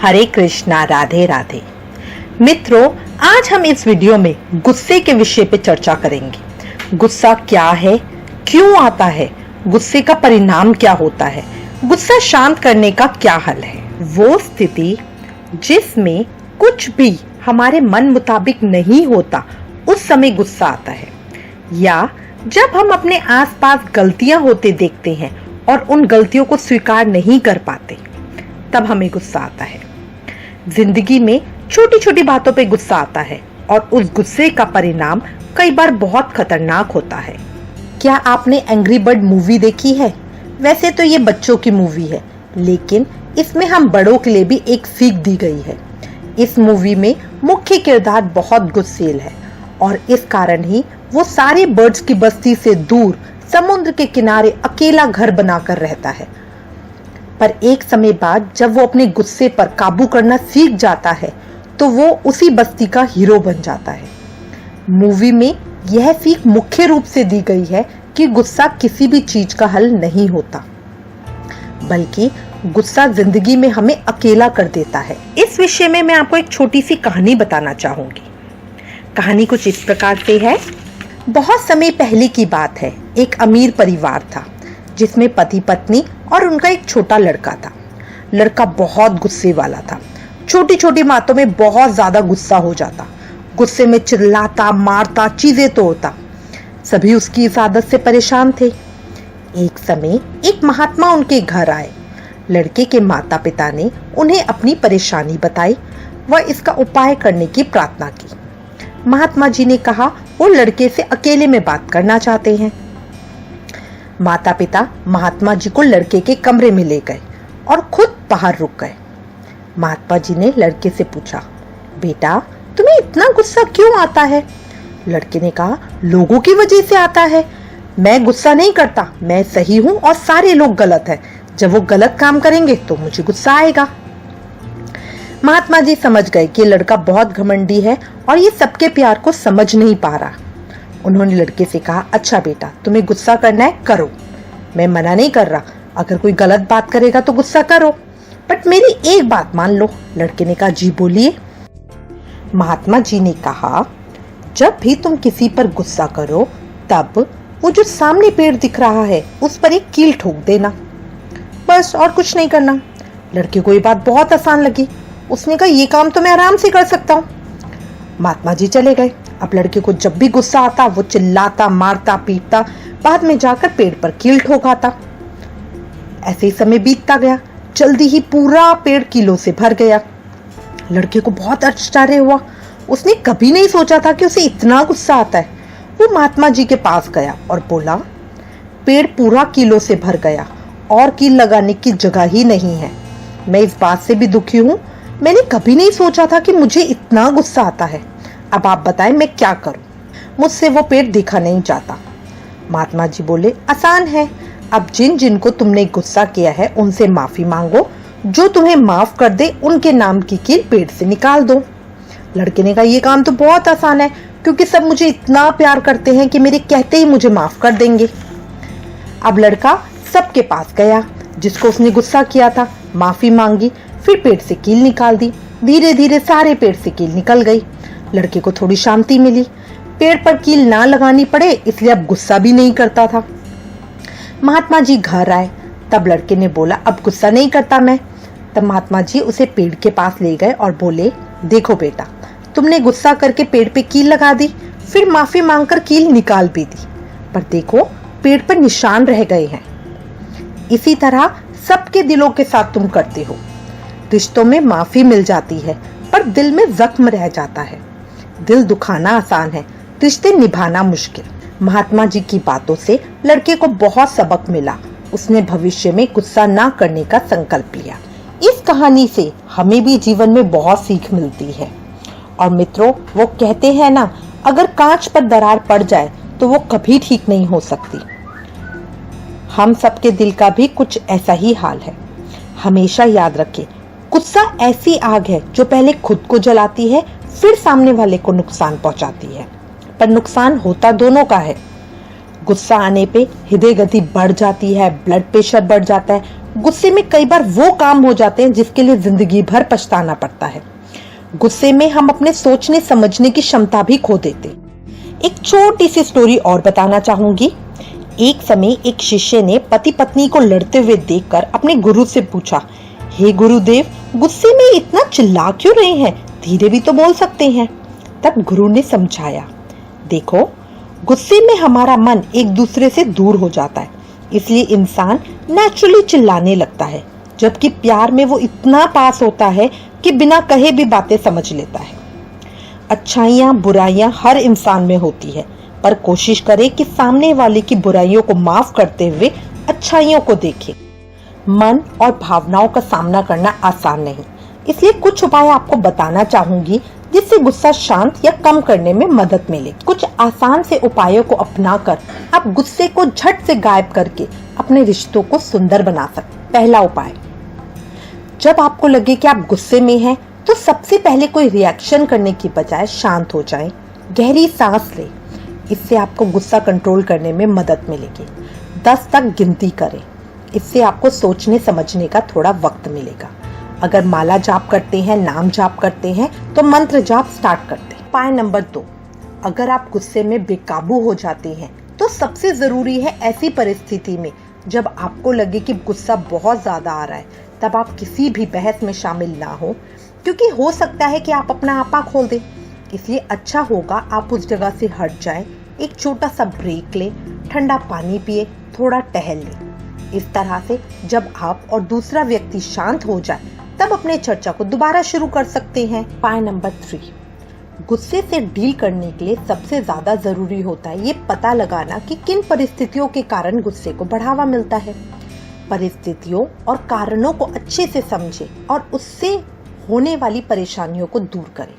हरे कृष्णा, राधे राधे। मित्रों, आज हम इस वीडियो में गुस्से के विषय पे चर्चा करेंगे। गुस्सा क्या है, क्यों आता है, गुस्से का परिणाम क्या होता है, गुस्सा शांत करने का क्या हल है। वो स्थिति जिसमें कुछ भी हमारे मन मुताबिक नहीं होता, उस समय गुस्सा आता है। या जब हम अपने आसपास गलतियां होते देखते हैं और उन गलतियों को स्वीकार नहीं कर पाते, तब हमें गुस्सा आता है। जिंदगी में छोटी छोटी बातों पे गुस्सा आता है और उस गुस्से का परिणाम कई बार बहुत खतरनाक होता है। क्या आपने एंग्री बर्ड मूवी देखी है? वैसे तो ये बच्चों की मूवी है, लेकिन इसमें हम बड़ों के लिए भी एक सीख दी गई है। इस मूवी में मुख्य किरदार बहुत गुस्सेल है और इस कारण ही वो सारे बर्ड्स की बस्ती से दूर समुद्र के किनारे अकेला घर बनाकर रहता है। पर एक समय बाद जब वो अपने गुस्से पर काबू करना सीख जाता है, तो वो उसी बस्ती का हीरो बन जाता है। मूवी में यह सीख मुख्य रूप से दी गई है कि गुस्सा किसी भी चीज का हल नहीं होता, बल्कि गुस्सा जिंदगी में हमें अकेला कर देता है। इस विषय में मैं आपको एक छोटी सी कहानी बताना चाहूंगी। कहानी कुछ इस प्रकार से है। बहुत समय पहले की बात है। एक अमीर परिवार था जिसमें पति पत्नी और उनका एक छोटा लड़का था। लड़का बहुत गुस्से वाला था। छोटी छोटी बातों में बहुत ज्यादा गुस्सा हो जाता। गुस्से में चिल्लाता, मारता, चीजें तोड़ता। सभी उसकी इस आदत से परेशान थे। एक समय एक महात्मा उनके घर आए। लड़के के माता पिता ने उन्हें अपनी परेशानी बताई व इसका उपाय करने की प्रार्थना की। महात्मा जी ने कहा वो लड़के से अकेले में बात करना चाहते हैं। माता पिता महात्मा जी को लड़के के कमरे में ले गए और खुद बाहर रुक गए। महात्मा जी ने लड़के से पूछा, बेटा तुम्हें इतना गुस्सा क्यों आता है? लड़के ने कहा, लोगों की वजह से आता है। मैं गुस्सा नहीं करता, मैं सही हूँ और सारे लोग गलत हैं। जब वो गलत काम करेंगे तो मुझे गुस्सा आएगा। महात्मा जी समझ गए कि लड़का बहुत घमंडी है और ये सबके प्यार को समझ नहीं पा रहा। उन्होंने लड़के से कहा, अच्छा बेटा तुम्हें गुस्सा करना है करो, मैं मना नहीं कर रहा। अगर कोई गलत बात करेगा तो गुस्सा करो, बट मेरी एक बात मान लो। लड़के ने कहा, जी बोलिए। महात्मा जी ने कहा, जब भी तुम किसी पर गुस्सा करो, तब वो जो सामने पेड़ दिख रहा है उस पर एक कील ठोक देना, बस, और कुछ नहीं करना। लड़के को ये बात बहुत आसान लगी। उसने कहा, ये काम तो मैं आराम से कर सकता हूँ। महात्मा जी चले गए। अब लड़के को जब भी गुस्सा आता वो चिल्लाता, मारता, पीटता, बाद में जाकर पेड़ पर कील ठोकाता। ऐसे ही समय बीतता गया। जल्दी ही पूरा पेड़ कीलों से भर गया। लड़के को बहुत आश्चर्य हुआ। उसने कभी नहीं सोचा था कि उसे इतना गुस्सा आता है। वो महात्मा जी के पास गया और बोला, पेड़ पूरा कीलों से भर गया और कील लगाने की जगह ही नहीं है। मैं इस बात से भी दुखी हूँ। मैंने कभी नहीं सोचा था कि मुझे इतना गुस्सा आता है। अब आप बताएं मैं क्या करूं? मुझसे वो पेड़ दिखा नहीं जाता। महात्मा जी बोले, आसान है। अब जिन जिन को तुमने गुस्सा किया है उनसे माफी मांगो। जो तुम्हें माफ कर दे उनके नाम की कील पेड़ से निकाल दो। लड़के ने कहा, ये काम तो बहुत आसान है, क्योंकि सब मुझे इतना प्यार करते हैं कि मेरे कहते ही मुझे माफ कर देंगे। अब लड़का सबके पास गया जिसको उसने गुस्सा किया था, माफी मांगी, फिर पेड़ से कील निकाल दी। धीरे धीरे सारे पेड़ से कील निकल गई। लड़के को थोड़ी शांति मिली। पेड़ पर कील ना लगानी पड़े इसलिए अब गुस्सा भी नहीं करता था। महात्मा जी घर आए। तब लड़के ने बोला, अब गुस्सा नहीं करता मैं। तब महात्मा जी उसे पेड़ के पास ले गए और बोले, देखो बेटा, तुमने गुस्सा करके पेड़ पे कील लगा दी, फिर माफी मांगकर कील निकाल भी दी, पर देखो पेड़ पर निशान रह गए हैं। इसी तरह सबके दिलों के साथ तुम करते हो। रिश्तों में माफी मिल जाती है, पर दिल में जख्म रह जाता है। दिल दुखाना आसान है, रिश्ते निभाना मुश्किल। महात्मा जी की बातों से लड़के को बहुत सबक मिला। उसने भविष्य में गुस्सा ना करने का संकल्प लिया। इस कहानी से हमें भी जीवन में बहुत सीख मिलती है। और मित्रों, वो कहते हैं ना, अगर कांच पर दरार पड़ जाए तो वो कभी ठीक नहीं हो सकती। हम सबके दिल का भी कुछ ऐसा ही हाल है। हमेशा याद रखें, गुस्सा ऐसी आग है जो पहले खुद को जलाती है, फिर सामने वाले को नुकसान पहुंचाती है, पर नुकसान होता दोनों का है। गुस्सा आने पे हृदय गति बढ़ जाती है, ब्लड प्रेशर बढ़ जाता है। गुस्से में कई बार वो काम हो जाते हैं जिसके लिए जिंदगी भर पछताना पड़ता है। गुस्से में हम अपने सोचने समझने की क्षमता भी खो देते। एक छोटी सी स्टोरी और बताना चाहूंगी। एक समय एक शिष्य ने पति पत्नी को लड़ते हुए देखकर अपने गुरु से पूछा, हे गुरुदेव, गुस्से में इतना चिल्ला क्यों रहे हैं? धीरे भी तो बोल सकते हैं। तब गुरु ने समझाया, देखो, गुस्से में हमारा मन एक दूसरे से दूर हो जाता है, इसलिए इंसान नेचुरली चिल्लाने लगता है, जबकि प्यार में वो इतना पास होता है कि बिना कहे भी बातें समझ लेता है। अच्छाइयाँ बुराइयाँ हर इंसान में होती है, पर कोशिश करें कि सामने वाले की बुराइयों को माफ करते हुए अच्छाइयों को देखें। मन और भावनाओं का सामना करना आसान नहीं, इसलिए कुछ उपाय आपको बताना चाहूंगी जिससे गुस्सा शांत या कम करने में मदद मिले। कुछ आसान से उपायों को अपनाकर आप गुस्से को झट से गायब करके अपने रिश्तों को सुंदर बना सकते। पहला उपाय, जब आपको लगे कि आप गुस्से में हैं, तो सबसे पहले कोई रिएक्शन करने की बजाय शांत हो जाएं, गहरी सांस लें। इससे आपको गुस्सा कंट्रोल करने में मदद मिलेगी। 10 तक गिनती करें, इससे आपको सोचने समझने का थोड़ा वक्त मिलेगा। अगर माला जाप करते हैं, नाम जाप करते हैं, तो मंत्र जाप स्टार्ट करते हैं। उपाय नंबर 2, अगर आप गुस्से में बेकाबू हो जाते हैं, तो सबसे जरूरी है ऐसी परिस्थिति में जब आपको लगे कि गुस्सा बहुत ज्यादा आ रहा है, तब आप किसी भी बहस में शामिल ना हो, क्योंकि हो सकता है कि आप अपना आपा खोल दें। इसलिए अच्छा होगा आप उस जगह से हट जाएं, एक छोटा सा ब्रेक लें, ठंडा पानी पिए, थोड़ा टहल लें। इस तरह से जब आप और दूसरा व्यक्ति शांत हो जाए, तब अपने चर्चा को दोबारा शुरू कर सकते हैं। उपाय नंबर 3, गुस्से से डील करने के लिए सबसे ज्यादा जरूरी होता है ये पता लगाना कि किन परिस्थितियों के कारण गुस्से को बढ़ावा मिलता है। परिस्थितियों और कारणों को अच्छे से समझें और उससे होने वाली परेशानियों को दूर करें।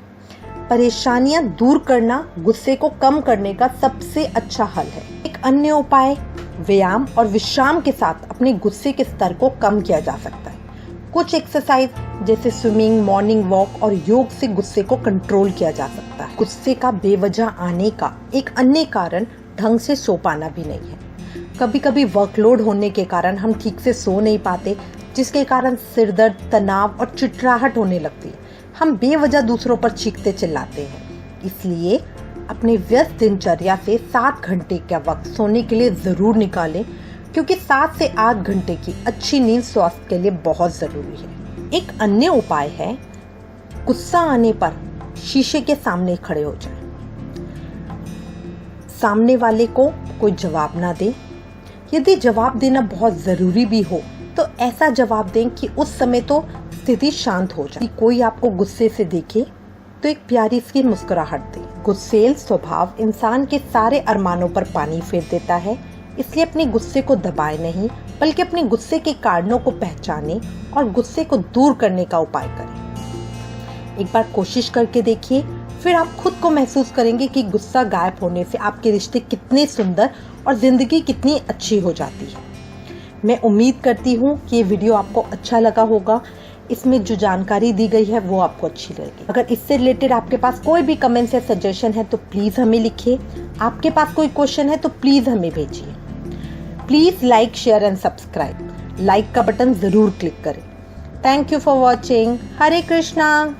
परेशानियां दूर करना गुस्से को कम करने का सबसे अच्छा हल है। एक अन्य उपाय, व्यायाम और विश्राम के साथ अपने गुस्से के स्तर को कम किया जा सकता है। कुछ एक्सरसाइज जैसे स्विमिंग, मॉर्निंग वॉक और योग से गुस्से को कंट्रोल किया जा सकता है। गुस्से का बेवजह आने का एक अन्य कारण ढंग से सो पाना भी नहीं है। कभी कभी वर्कलोड होने के कारण हम ठीक से सो नहीं पाते, जिसके कारण सिर दर्द, तनाव और चिड़चिड़ाहट होने लगती है। हम बेवजह दूसरों पर चीखते चिल्लाते हैं। इसलिए अपने व्यस्त दिनचर्या से 7 घंटे का वक्त सोने के लिए जरूर निकालें, क्योंकि 7 से 8 घंटे की अच्छी नींद स्वास्थ्य के लिए बहुत जरूरी है। एक अन्य उपाय है, गुस्सा आने पर शीशे के सामने खड़े हो जाएं। सामने वाले को कोई जवाब ना दें। यदि जवाब देना बहुत जरूरी भी हो तो ऐसा जवाब दें कि उस समय तो स्थिति शांत हो जाए। कोई आपको गुस्से से देखे तो एक प्यारी सी मुस्कुराहट दें। गुस्सेल स्वभाव इंसान के सारे अरमानों पर पानी फेर देता है, इसलिए अपने गुस्से को दबाए नहीं, बल्कि अपने गुस्से के कारणों को पहचानें और गुस्से को दूर करने का उपाय करें। एक बार कोशिश करके देखिए, फिर आप खुद को महसूस करेंगे कि गुस्सा गायब होने से आपके रिश्ते कितने सुंदर और जिंदगी कितनी अच्छी हो जाती है। मैं उम्मीद करती हूँ कि ये वीडियो आपको अच्छा लगा होगा। इसमें जो जानकारी दी गई है वो आपको अच्छी लगेगी। अगर इससे रिलेटेड आपके पास कोई भी कमेंट्स या सजेशन है तो प्लीज हमें लिखिए। आपके पास कोई क्वेश्चन है तो प्लीज हमें भेजिए। Please like, share and subscribe. Like का बटन जरूर क्लिक करें। Thank you for watching. Hare Krishna.